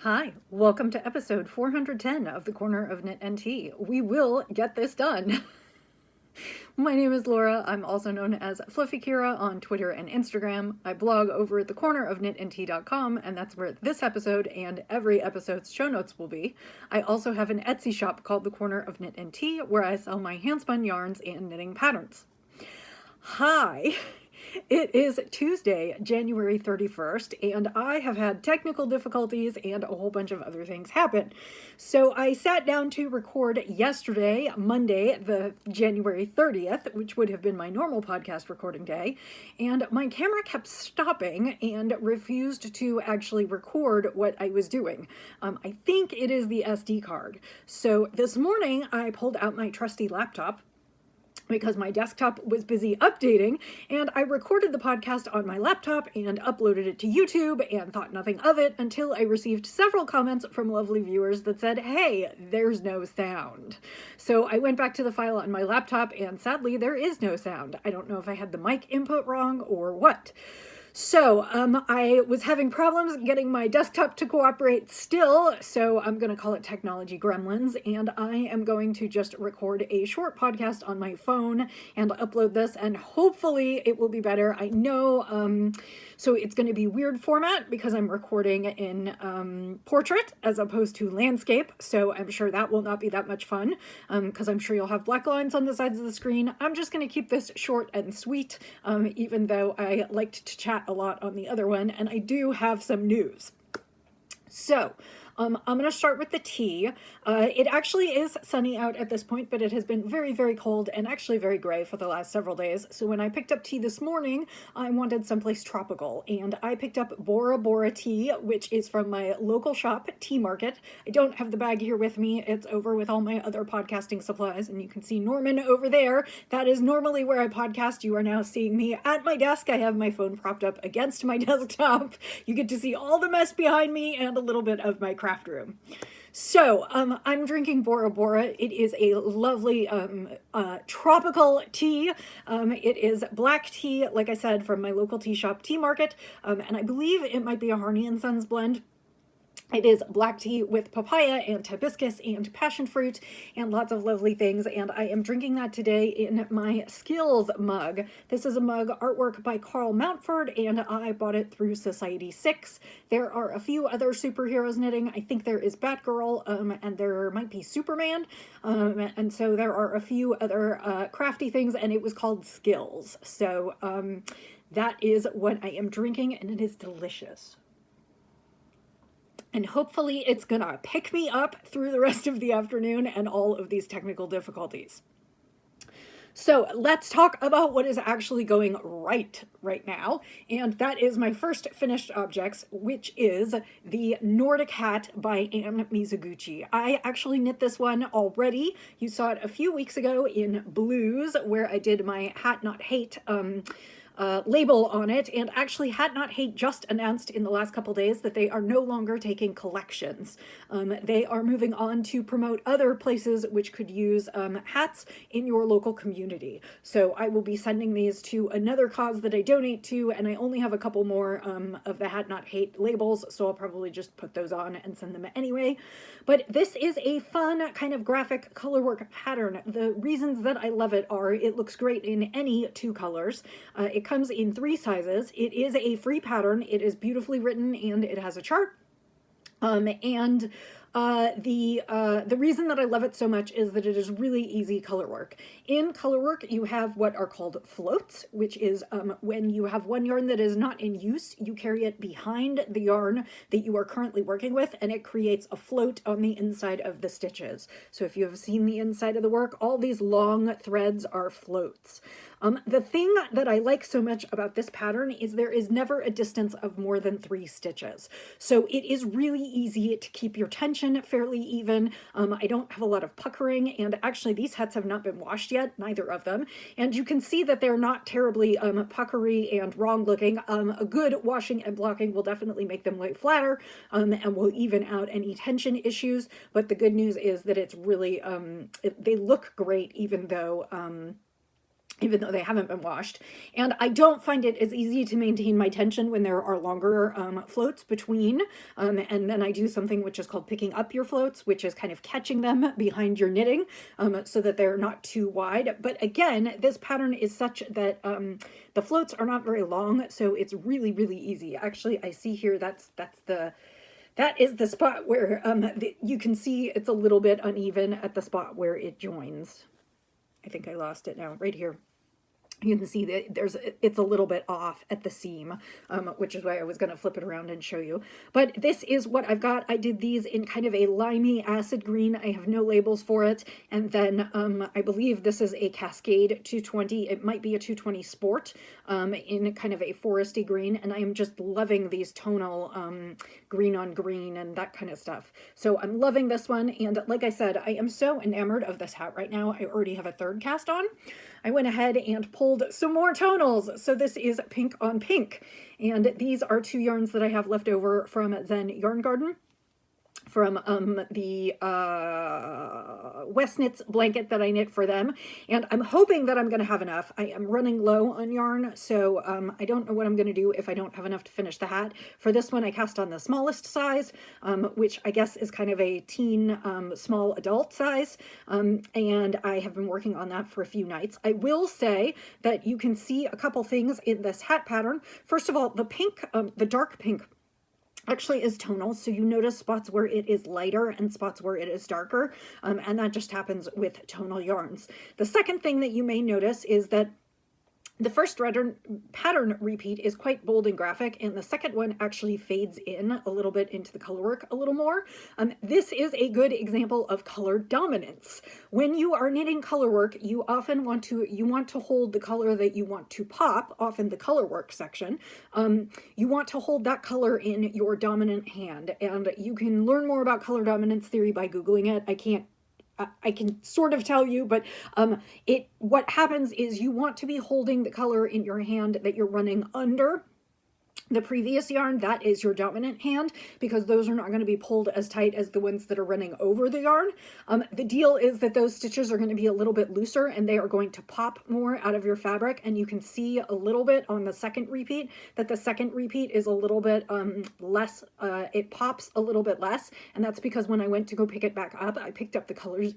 Hi, welcome to episode 410 of the Corner of Knit and Tea. We will get this done. My name is Laura. I'm also known as Fluffy Kira on Twitter and Instagram. I blog over at thecornerofknitandtea.com, and that's where this episode and every episode's show notes will be. I also have an Etsy shop called The Corner of Knit and Tea, where I sell my handspun yarns and knitting patterns. Hi! It is Tuesday, January 31st, and I have had technical difficulties and a whole bunch of other things happen. So I sat down to record yesterday, Monday, the January 30th, which would have been my normal podcast recording day, and my camera kept stopping and refused to actually record what I was doing. I think it is the SD card. So this morning I pulled out my trusty laptop because my desktop was busy updating, and I recorded the podcast on my laptop and uploaded it to YouTube and thought nothing of it until I received several comments from lovely viewers that said, hey, there's no sound. So I went back to the file on my laptop, and sadly there is no sound. I don't know if I had the mic input wrong or what. So I was having problems getting my desktop to cooperate still, so I'm going to call it Technology Gremlins, and I am going to just record a short podcast on my phone and upload this, and hopefully it will be better. I know, so it's going to be weird format because I'm recording in portrait as opposed to landscape, so I'm sure that will not be that much fun, because I'm sure you'll have black lines on the sides of the screen. I'm just going to keep this short and sweet, even though I liked to chat a lot on the other one, and I do have some news. So, I'm going to start with the tea. It actually is sunny out at this point, but it has been very, very cold and actually very gray for the last several days. So when I picked up tea this morning, I wanted someplace tropical, and I picked up Bora Bora tea, which is from my local shop, Tea Market. I don't have the bag here with me. It's over with all my other podcasting supplies, and you can see Norman over there. That is normally where I podcast. You are now seeing me at my desk. I have my phone propped up against my desktop. You get to see all the mess behind me and a little bit of my craft room. So, I'm drinking Bora Bora. It is a lovely tropical tea. It is black tea, like I said, from my local tea shop, Tea Market, and I believe it might be a Harney & Sons blend. It is black tea with papaya and hibiscus and passion fruit and lots of lovely things, and I am drinking that today in my Skills mug. This is a mug artwork by Carl Mountford, and I bought it through Society 6. There are a few other superheroes knitting. I think there is Batgirl, and there might be Superman, and so there are a few other crafty things, and it was called Skills. So that is what I am drinking, and it is delicious. And hopefully it's gonna pick me up through the rest of the afternoon and all of these technical difficulties. So let's talk about what is actually going right now, and that is my first finished objects, which is the Nordic hat by Anne Mizuguchi. I actually knit this one already. You saw it a few weeks ago in Blues, where I did my Hat Not Hate label on it, and actually Hat Not Hate just announced in the last couple days that they are no longer taking collections. They are moving on to promote other places which could use hats in your local community. So I will be sending these to another cause that I donate to, and I only have a couple more of the Hat Not Hate labels, so I'll probably just put those on and send them anyway. But this is a fun kind of graphic colorwork pattern. The reasons that I love it are it looks great in any two colors. It comes in 3 sizes. It is a free pattern. It is beautifully written, and it has a chart. The reason that I love it so much is that it is really easy color work. In color work, you have what are called floats, which is when you have one yarn that is not in use, you carry it behind the yarn that you are currently working with, and it creates a float on the inside of the stitches. So if you have seen the inside of the work, all these long threads are floats. The thing that I like so much about this pattern is there is never a distance of more than 3 stitches. So it is really easy to keep your tension fairly even. I don't have a lot of puckering, and actually these hats have not been washed yet, neither of them. And you can see that they're not terribly puckery and wrong looking. A good washing and blocking will definitely make them lay flatter and will even out any tension issues. But the good news is that it's really, they look great even though even though they haven't been washed. And I don't find it as easy to maintain my tension when there are longer floats between. And then I do something which is called picking up your floats, which is kind of catching them behind your knitting so that they're not too wide. But again, this pattern is such that the floats are not very long, so it's really, really easy. Actually, I see here that is the spot where you can see it's a little bit uneven at the spot where it joins. I think I lost it now, right here. You can see that it's a little bit off at the seam, which is why I was going to flip it around and show you. But this is what I've got. I did these in kind of a limey acid green. I have no labels for it. And then I believe this is a Cascade 220. It might be a 220 Sport in kind of a foresty green. And I am just loving these tonal green on green and that kind of stuff. So I'm loving this one. And like I said, I am so enamored of this hat right now. I already have a third cast on. I went ahead and pulled some more tonals. So this is Pink on Pink. And these are 2 yarns that I have left over from Zen Yarn Garden, from the West Knits blanket that I knit for them. And I'm hoping that I'm going to have enough. I am running low on yarn, so I don't know what I'm going to do if I don't have enough to finish the hat. For this one, I cast on the smallest size, which I guess is kind of a teen small adult size. And I have been working on that for a few nights. I will say that you can see a couple things in this hat pattern. First of all, the pink, the dark pink actually is tonal, so you notice spots where it is lighter and spots where it is darker, and that just happens with tonal yarns. The second thing that you may notice is that the first pattern repeat is quite bold and graphic, and the second one actually fades in a little bit into the color work a little more. This is a good example of color dominance. When you are knitting color work, you often want to hold the color that you want to pop, often the color work section. You want to hold that color in your dominant hand, and you can learn more about color dominance theory by Googling it. I can sort of tell you, but what happens is you want to be holding the color in your hand that you're running under the previous yarn. That is your dominant hand, because those are not going to be pulled as tight as the ones that are running over the yarn. The deal is that those stitches are going to be a little bit looser and they are going to pop more out of your fabric, and you can see a little bit on the second repeat that the second repeat is a little bit less, it pops a little bit less, and that's because when I went to go pick it back up, I picked up the colors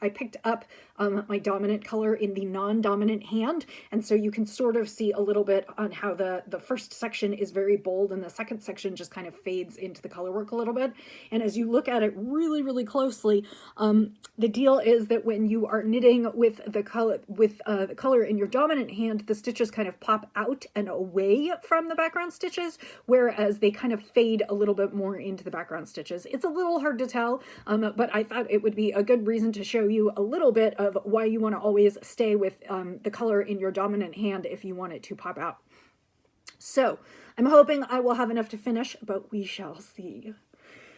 I picked up my dominant color in the non-dominant hand, and so you can sort of see a little bit on how the first section is very bold and the second section just kind of fades into the color work a little bit. And as you look at it really, really closely, the deal is that when you are knitting with the color in your dominant hand, the stitches kind of pop out and away from the background stitches, whereas they kind of fade a little bit more into the background stitches. It's a little hard to tell, but I thought it would be a good reason to show you a little bit of why you want to always stay with the color in your dominant hand if you want it to pop out. So I'm hoping I will have enough to finish, but we shall see.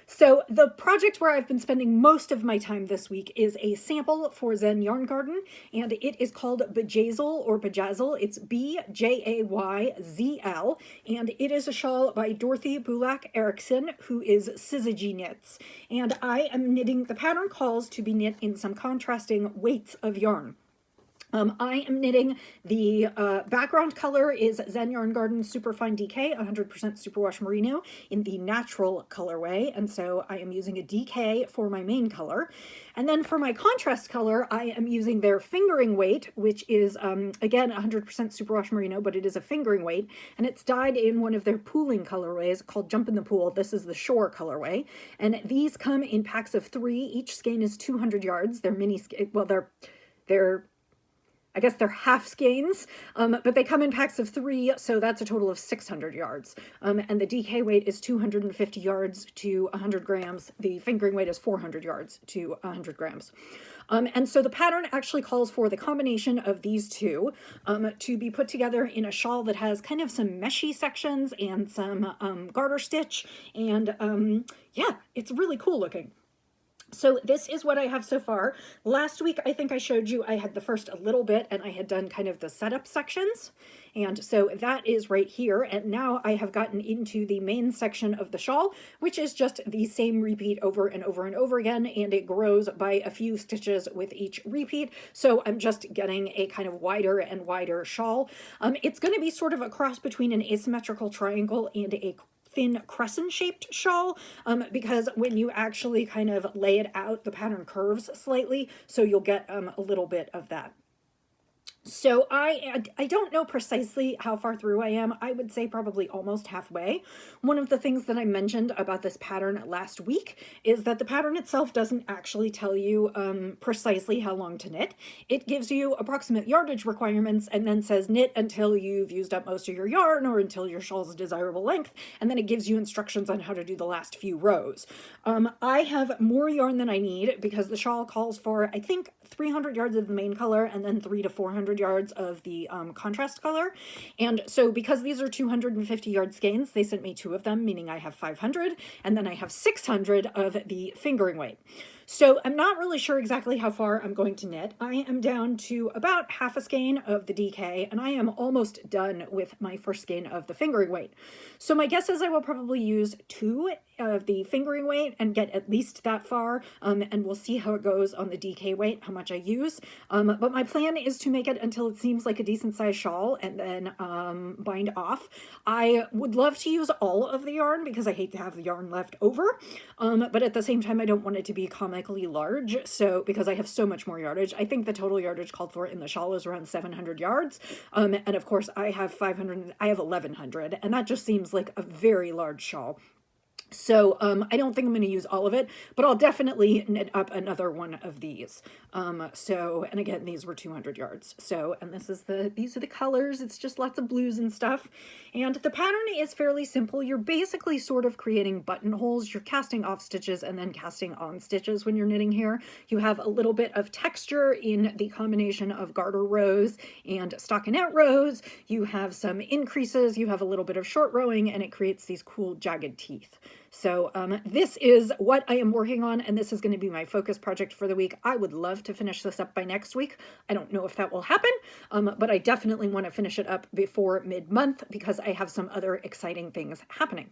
So the project where I've been spending most of my time this week is a sample for Zen Yarn Garden, and it is called Bejazzle or Bejazzle. It's B-J-A-Y-Z-L, and it is a shawl by Dorothy Bulak Erickson, who is Syzygy Knits. And I am knitting, the pattern calls to be knit in some contrasting weights of yarn. I am knitting the background color is Zen Yarn Garden Superfine DK 100% Superwash Merino in the natural colorway, and so I am using a DK for my main color. And then for my contrast color, I am using their fingering weight, which is again 100% Superwash Merino, but it is a fingering weight, and it's dyed in one of their pooling colorways called Jump in the Pool. This is the Shore colorway, and these come in packs of 3. Each skein is 200 yards. They're mini, well, I guess they're half skeins, but they come in packs of 3, so that's a total of 600 yards. And the DK weight is 250 yards to 100 grams. The fingering weight is 400 yards to 100 grams. And so the pattern actually calls for the combination of these two to be put together in a shawl that has kind of some meshy sections and some garter stitch. And yeah, it's really cool looking. So this is what I have so far. Last week, I think I showed you I had the first a little bit and I had done kind of the setup sections. And so that is right here. And now I have gotten into the main section of the shawl, which is just the same repeat over and over and over again. And it grows by a few stitches with each repeat. So I'm just getting a kind of wider and wider shawl. It's going to be sort of a cross between an asymmetrical triangle and a thin crescent shaped shawl, because when you actually kind of lay it out, the pattern curves slightly, so you'll get a little bit of that. So I don't know precisely how far through I am. I would say probably almost halfway. One of the things that I mentioned about this pattern last week is that the pattern itself doesn't actually tell you precisely how long to knit. It gives you approximate yardage requirements and then says knit until you've used up most of your yarn or until your shawl's desirable length, and then it gives you instructions on how to do the last few rows. I have more yarn than I need because the shawl calls for, I think, 300 yards of the main color and then 300 to 400 yards of the contrast color. And so because these are 250 yard skeins, they sent me 2 of them, meaning I have 500, and then I have 600 of the fingering weight. So I'm not really sure exactly how far I'm going to knit. I am down to about half a skein of the DK, and I am almost done with my first skein of the fingering weight. So my guess is I will probably use 2 of the fingering weight and get at least that far, and we'll see how it goes on the DK weight, how much I use. But my plan is to make it until it seems like a decent sized shawl and then bind off. I would love to use all of the yarn because I hate to have the yarn left over, but at the same time I don't want it to be comically large, so because I have so much more yardage. I think the total yardage called for in the shawl is around 700 yards, and of course I have 500, I have 1100, and that just seems like a very large shawl. So I don't think I'm going to use all of it, but I'll definitely knit up another one of these. And again, these were 200 yards. So, and these are the colors. It's just lots of blues and stuff. And the pattern is fairly simple. You're basically sort of creating buttonholes. You're casting off stitches and then casting on stitches when you're knitting here. You have a little bit of texture in the combination of garter rows and stockinette rows. You have some increases. You have a little bit of short rowing, and it creates these cool jagged teeth. So this is what I am working on, and this is going to be my focus project for the week. I would love to finish this up by next week. I don't know if that will happen, but I definitely want to finish it up before mid-month because I have some other exciting things happening.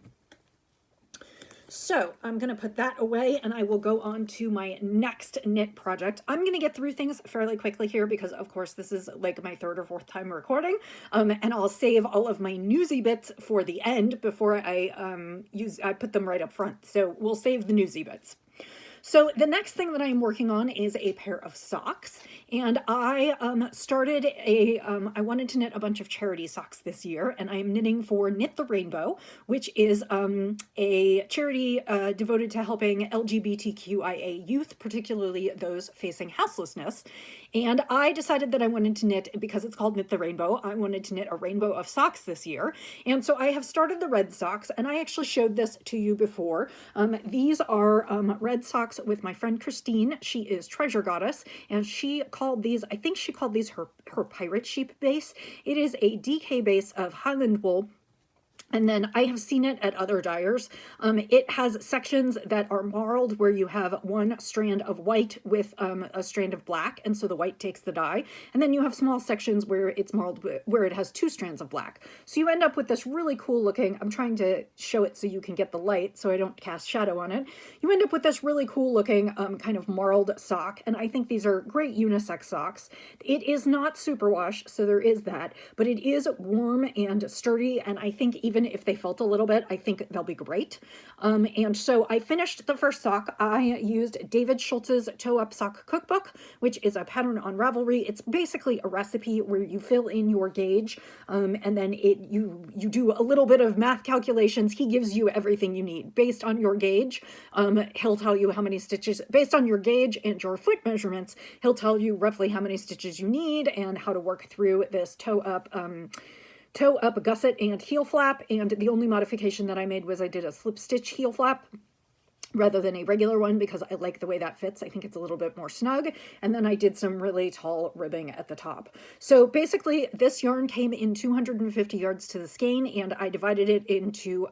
So I'm going to put that away and I will go on to my next knit project. I'm going to get through things fairly quickly here because of course this is like my 3rd or 4th time recording, and I'll save all of my newsy bits for the end before I put them right up front. So we'll save the newsy bits. So the next thing that I'm working on is a pair of socks, and I I wanted to knit a bunch of charity socks this year, and I am knitting for Knit the Rainbow, which is a charity devoted to helping LGBTQIA youth, particularly those facing houselessness. And I decided that I wanted to knit, because it's called Knit the Rainbow, I wanted to knit a rainbow of socks this year. And so I have started the red socks, and I actually showed this to you before. These are red socks with my friend Christine. She is Treasure Goddess, and she called these, I think she called these her pirate sheep base. It is a DK base of Highland wool. And then I have seen it at other dyers. It has sections that are marled where you have one strand of white with a strand of black, and so the white takes the dye. And then you have small sections where it's marled where it has 2 strands of black. So you end up with this really cool looking, I'm trying to show it so you can get the light so I don't cast shadow on it. You end up with this really cool looking kind of marled sock, and I think these are great unisex socks. It is not superwash, so there is that, but it is warm and sturdy, and I think even if they felt a little bit, I think they'll be great. And so I finished the first sock. I used David Schultz's Toe Up Sock Cookbook, which is a pattern on Ravelry. It's basically a recipe where you fill in your gauge, and then you do a little bit of math calculations. He gives you everything you need based on your gauge. He'll tell you how many stitches, based on your gauge and your foot measurements, he'll tell you roughly how many stitches you need and how to work through this toe up gusset and heel flap. And the only modification that I made was I did a slip stitch heel flap rather than a regular one because I like the way that fits. I think it's a little bit more snug. And then I did some really tall ribbing at the top. So basically this yarn came in 250 yards to the skein, and I divided it into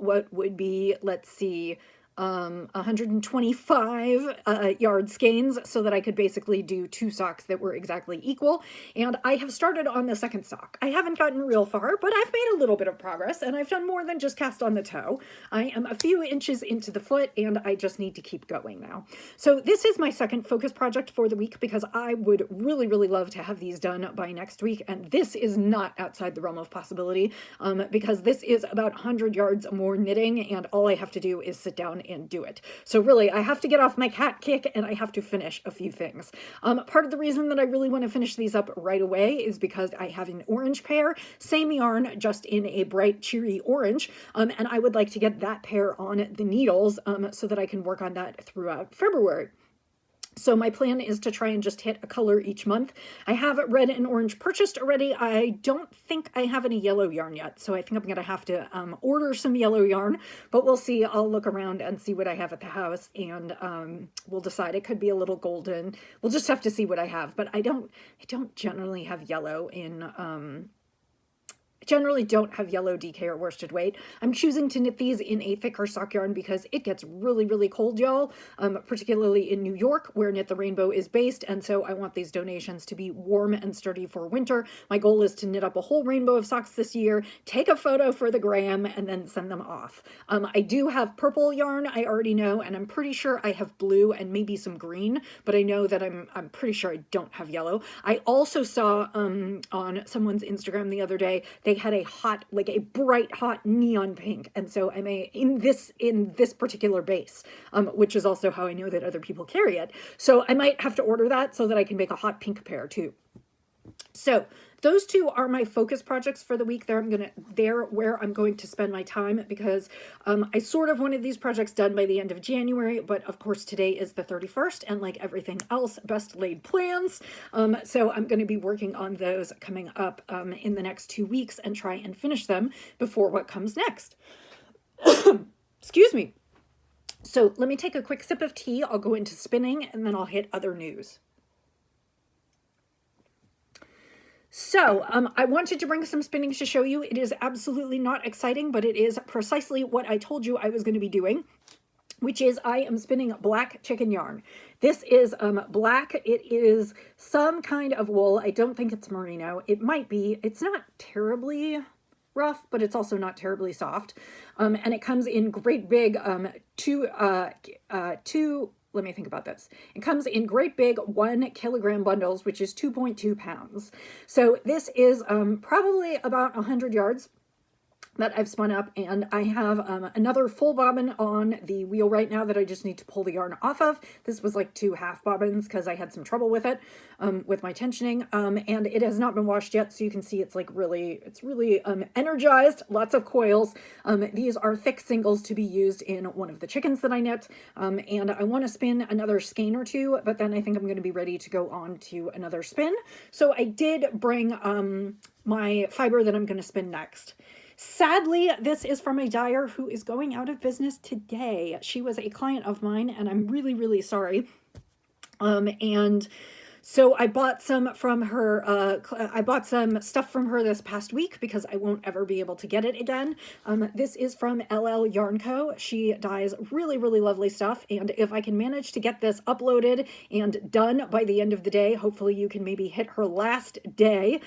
what would be, let's see, 125 yard skeins so that I could basically do 2 socks that were exactly equal. And I have started on the second sock. I haven't gotten real far, but I've made a little bit of progress, and I've done more than just cast on the toe. I am a few inches into the foot, and I just need to keep going now. So this is my second focus project for the week because I would really, really love to have these done by next week. And this is not outside the realm of possibility because this is about 100 yards more knitting, and all I have to do is sit down and do it. So really, I have to get off my cat kick and I have to finish a few things. Part of the reason that I really want to finish these up right away is because I have an orange pair, same yarn, just in a bright, cheery orange, and I would like to get that pair on the needles so that I can work on that throughout February. So my plan is to try and just hit a color each month. I have red and orange purchased already. I don't think I have any yellow yarn yet, so I think I'm going to have to order some yellow yarn, but we'll see. I'll look around and see what I have at the house, and we'll decide. It could be a little golden. We'll just have to see what I have, but I don't generally have yellow in generally don't have yellow DK or worsted weight. I'm choosing to knit these in a thicker sock yarn because it gets really, really cold, y'all, particularly in New York where Knit the Rainbow is based, and so I want these donations to be warm and sturdy for winter. My goal is to knit up a whole rainbow of socks this year, take a photo for the gram, and then send them off. I do have purple yarn, I already know, and I'm pretty sure I have blue and maybe some green, but I know that I'm pretty sure I don't have yellow. I also saw on someone's Instagram the other day, they had a hot, like a bright hot neon pink, and so I may in this particular base, which is also how I know that other people carry it. So I might have to order that so that I can make a hot pink pair too. So those two are my focus projects for the week. They're where I'm going to spend my time because I sort of wanted these projects done by the end of January, but of course today is the 31st, and like everything else, best laid plans. So I'm going to be working on those coming up in the next 2 weeks and try and finish them before what comes next. Excuse me. So let me take a quick sip of tea. I'll go into spinning and then I'll hit other news. So I wanted to bring some spinnings to show you. It is absolutely not exciting, but it is precisely what I told you I was going to be doing, which is I am spinning black chicken yarn. This is black. It is some kind of wool. I don't think it's merino. It might be. It's not terribly rough, but it's also not terribly soft. And it comes in great big let me think about this. It comes in great big 1 kilogram bundles, which is 2.2 pounds. So this is probably about 100 yards that I've spun up, and I have another full bobbin on the wheel right now that I just need to pull the yarn off of. This was like 2 half bobbins because I had some trouble with it, with my tensioning, and it has not been washed yet, so you can see it's really energized, lots of coils. These are thick singles to be used in one of the chickens that I knit, and I want to spin another skein or two, but then I think I'm going to be ready to go on to another spin. So I did bring my fiber that I'm going to spin next. Sadly, this is from a dyer who is going out of business today. She was a client of mine, and I'm really, really sorry. And so I bought some from her, I bought some stuff from her this past week because I won't ever be able to get it again. This is from LL Yarn Co. She dyes really, really lovely stuff, and if I can manage to get this uploaded and done by the end of the day, hopefully you can maybe hit her last day.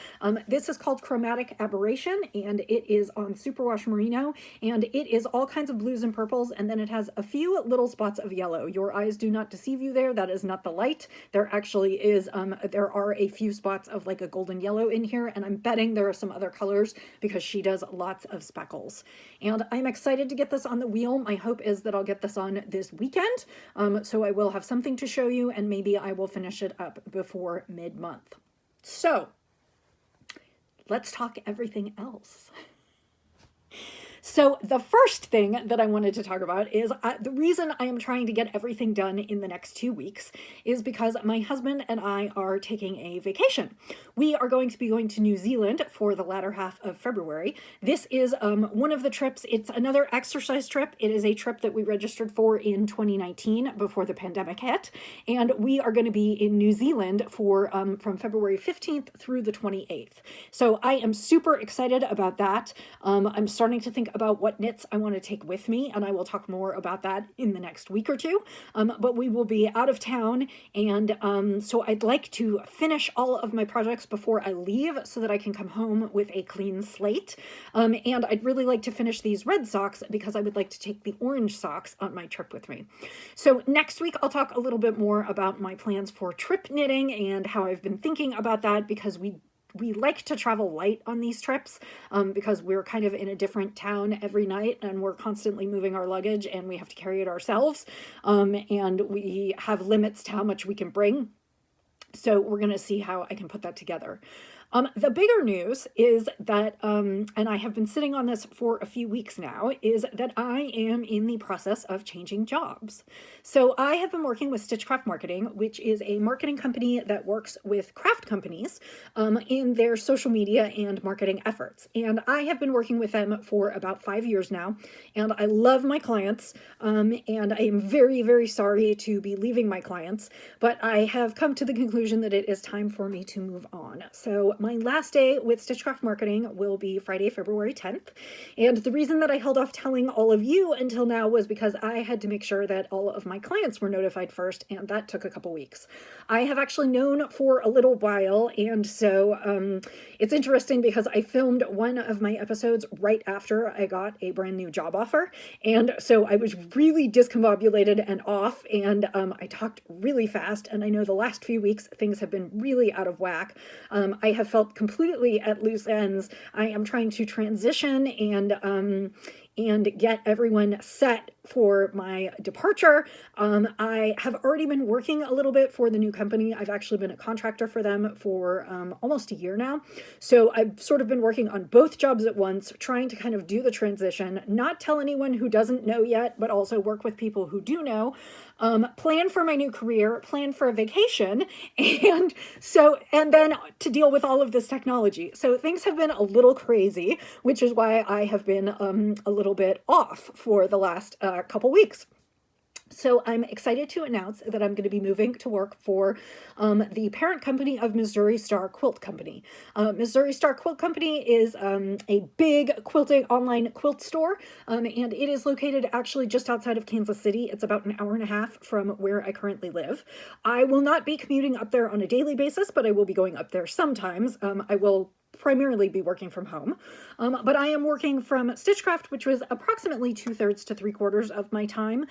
This is called Chromatic Aberration, and it is on Superwash Merino, and it is all kinds of blues and purples, and then it has a few little spots of yellow. Your eyes do not deceive you there. That is not the light. There actually is there are a few spots of like a golden yellow in here, and I'm betting there are some other colors because she does lots of speckles. And I'm excited to get this on the wheel. My hope is that I'll get this on this weekend, so I will have something to show you, and maybe I will finish it up before mid-month. So let's talk everything else. So the first thing that I wanted to talk about is the reason I am trying to get everything done in the next 2 weeks is because my husband and I are taking a vacation. We are going to be going to New Zealand for the latter half of February. This is one of the trips. It's another exercise trip. It is a trip that we registered for in 2019 before the pandemic hit, and we are going to be in New Zealand for from February 15th through the 28th. So I am super excited about that. I'm starting to think think about what knits I want to take with me, and I will talk more about that in the next week or two. But we will be out of town, and so I'd like to finish all of my projects before I leave so that I can come home with a clean slate. And I'd really like to finish these red socks because I would like to take the orange socks on my trip with me. So next week, I'll talk a little bit more about my plans for trip knitting and how I've been thinking about that, because we like to travel light on these trips because we're kind of in a different town every night, and we're constantly moving our luggage and we have to carry it ourselves. And we have limits to how much we can bring. So we're going to see how I can put that together. The bigger news is that, and I have been sitting on this for a few weeks now, is that I am in the process of changing jobs. So I have been working with Stitchcraft Marketing, which is a marketing company that works with craft companies in their social media and marketing efforts. And I have been working with them for about 5 years now, and I love my clients, and I am very, very sorry to be leaving my clients, but I have come to the conclusion that it is time for me to move on. So my last day with Stitchcraft Marketing will be Friday, February 10th. And the reason that I held off telling all of you until now was because I had to make sure that all of my clients were notified first, and that took a couple weeks. I have actually known for a little while, and so it's interesting because I filmed one of my episodes right after I got a brand new job offer, and so I was really discombobulated and off, and I talked really fast, and I know the last few weeks things have been really out of whack. I have felt completely at loose ends. I am trying to transition and get everyone set for my departure. I have already been working a little bit for the new company. I've actually been a contractor for them for almost a year now. So I've sort of been working on both jobs at once, trying to kind of do the transition, not tell anyone who doesn't know yet, but also work with people who do know, plan for my new career, plan for a vacation, and then to deal with all of this technology. So things have been a little crazy, which is why I have been a little bit off for the last couple weeks. So I'm excited to announce that I'm going to be moving to work for the parent company of Missouri Star Quilt Company. Missouri Star Quilt Company is a big online quilt store, and it is located actually just outside of Kansas City. It's about an hour and a half from where I currently live. I will not be commuting up there on a daily basis, but I will be going up there sometimes. I will primarily be working from home. But I am working from Stitchcraft, which was approximately 2/3 to 3/4 of my time,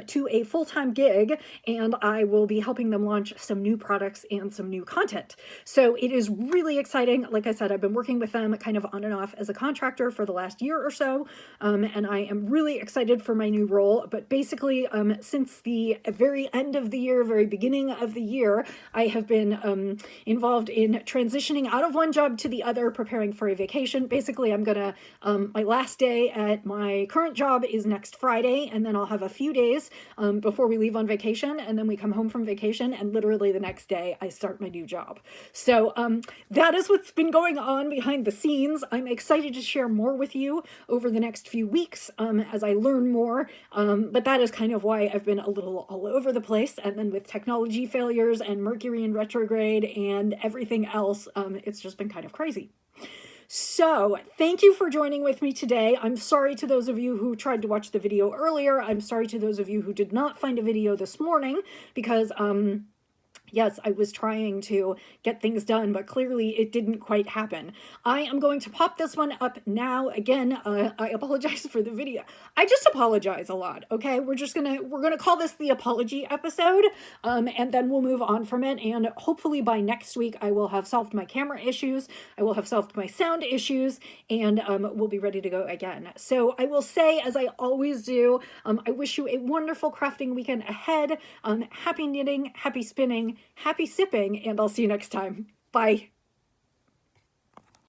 to a full-time gig, and I will be helping them launch some new products and some new content. So it is really exciting. Like I said, I've been working with them kind of on and off as a contractor for the last year or so, and I am really excited for my new role. But basically, since the very end of the year, very beginning of the year, I have been involved in transitioning out of one job to the other, preparing for a vacation. Basically, I'm gonna, my last day at my current job is next Friday, and then I'll have a few days before we leave on vacation, and then we come home from vacation, and literally the next day I start my new job. So that is what's been going on behind the scenes. I'm excited to share more with you over the next few weeks as I learn more, but that is kind of why I've been a little all over the place, and then with technology failures and Mercury in retrograde and everything else, it's just been kind of crazy. So thank you for joining with me today. I'm sorry to those of you who tried to watch the video earlier. I'm sorry to those of you who did not find a video this morning because, yes, I was trying to get things done, but clearly it didn't quite happen. I am going to pop this one up now. Again, I apologize for the video. I just apologize a lot, okay? We're gonna call this the apology episode, and then we'll move on from it, and hopefully by next week I will have solved my camera issues, I will have solved my sound issues, and we'll be ready to go again. So I will say, as I always do, I wish you a wonderful crafting weekend ahead. Happy knitting, happy spinning, happy sipping, and I'll see you next time. Bye.